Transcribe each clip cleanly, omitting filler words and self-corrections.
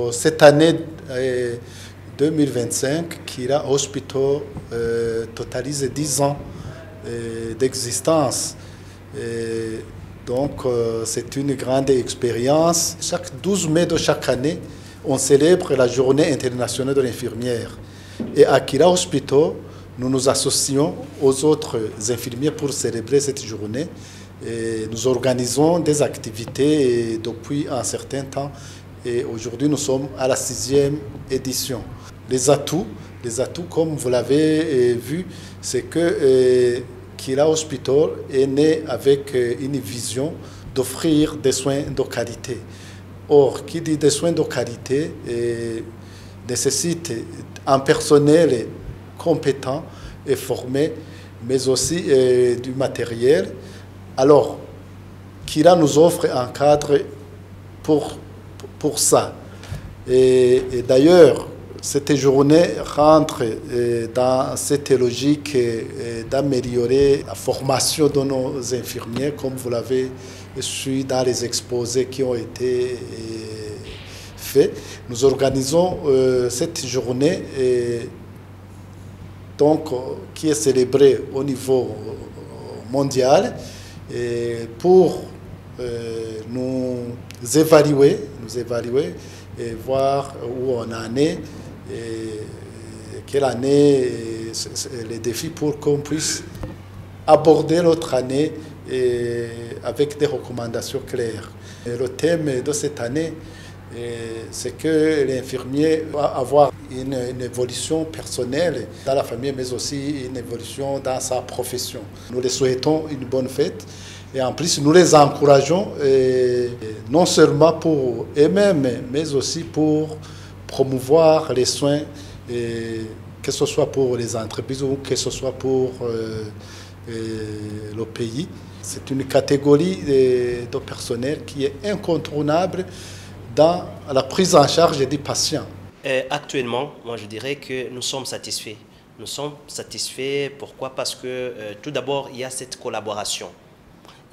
Cette année 2025, Kira Hospital totalise 10 ans d'existence. Donc, c'est une grande expérience. Chaque 12 mai de chaque année, on célèbre la Journée internationale de l'infirmière. Et à Kira Hospital, nous nous associons aux autres infirmiers pour célébrer cette journée. Et nous organisons des activités depuis un certain temps. Et aujourd'hui, nous sommes à la 6e édition. Les atouts, comme vous l'avez vu, c'est que Kira Hospital est né avec une vision d'offrir des soins de qualité. Or, qui dit des soins de qualité nécessite un personnel compétent et formé, mais aussi du matériel. Alors, Kira nous offre un cadre pour ça. Et d'ailleurs, cette journée rentre dans cette logique d'améliorer la formation de nos infirmiers, comme vous l'avez su dans les exposés qui ont été faits. Nous organisons cette journée qui est célébrée au niveau mondial pour nous évaluer et voir où on en est, quelle année, les défis pour qu'on puisse aborder l'autre année avec des recommandations claires. Et le thème de cette année, c'est que l'infirmier va avoir une évolution personnelle dans la famille, mais aussi une évolution dans sa profession. Nous les souhaitons une bonne fête. Et en plus, nous les encourageons, non seulement pour eux-mêmes, mais aussi pour promouvoir les soins, que ce soit pour les entreprises ou que ce soit pour le pays. C'est une catégorie de personnel qui est incontournable dans la prise en charge des patients. Actuellement, moi je dirais que nous sommes satisfaits. Nous sommes satisfaits, pourquoi? Parce que tout d'abord, il y a cette collaboration.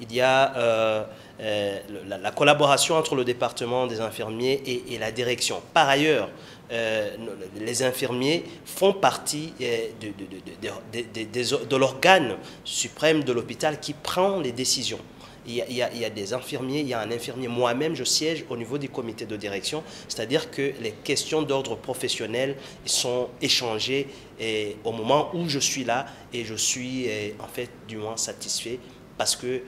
Il y a la collaboration entre le département des infirmiers et la direction. Par ailleurs, les infirmiers font partie de l'organe suprême de l'hôpital qui prend les décisions. Il y a des infirmiers, il y a un infirmier. Moi-même, je siège au niveau du comité de direction, c'est-à-dire que les questions d'ordre professionnel sont échangées au moment où je suis là, et je suis en fait du moins satisfait parce que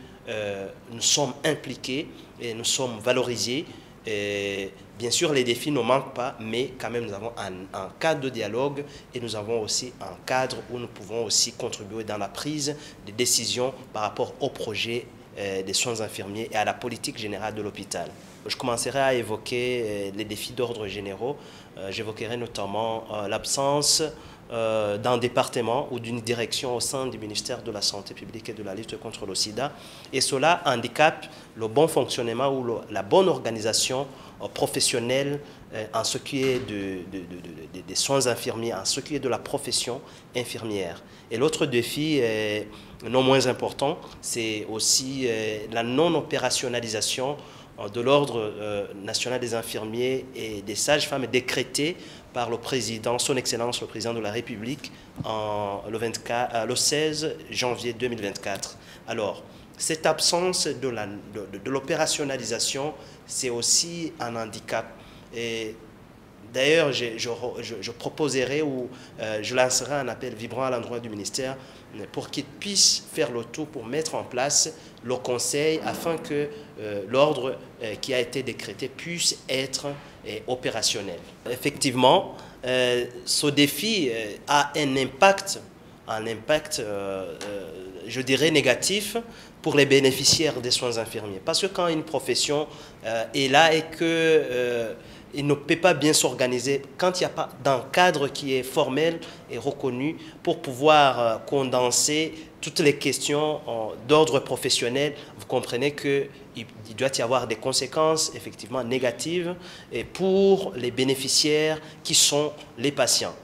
nous sommes impliqués et nous sommes valorisés. Bien sûr, les défis ne manquent pas, mais quand même, nous avons un cadre de dialogue et nous avons aussi un cadre où nous pouvons aussi contribuer dans la prise de décisions par rapport au projet des soins infirmiers et à la politique générale de l'hôpital. Je commencerai à évoquer les défis d'ordre généraux. J'évoquerai notamment l'absence d'un département ou d'une direction au sein du ministère de la Santé publique et de la lutte contre le sida. Et cela handicape le bon fonctionnement ou la bonne organisation professionnelle en ce qui est des soins infirmiers, en ce qui est de la profession infirmière. Et l'autre défi, non moins important, c'est aussi la non-opérationnalisation de l'Ordre national des infirmiers et des sages-femmes décrétée par le président, son Excellence le président de la République, le 16 janvier 2024. Alors, cette absence de l'opérationnalisation, c'est aussi un handicap. Et d'ailleurs, je proposerai ou je lancerai un appel vibrant à l'endroit du ministère pour qu'il puisse faire le tout pour mettre en place le conseil afin que l'ordre qui a été décrété puisse être opérationnel. Effectivement, ce défi a un impact je dirais négatif pour les bénéficiaires des soins infirmiers. Parce que quand une profession est là et que il ne peut pas bien s'organiser quand il n'y a pas d'un cadre qui est formel et reconnu pour pouvoir condenser toutes les questions d'ordre professionnel. Vous comprenez qu'il doit y avoir des conséquences effectivement négatives et pour les bénéficiaires qui sont les patients.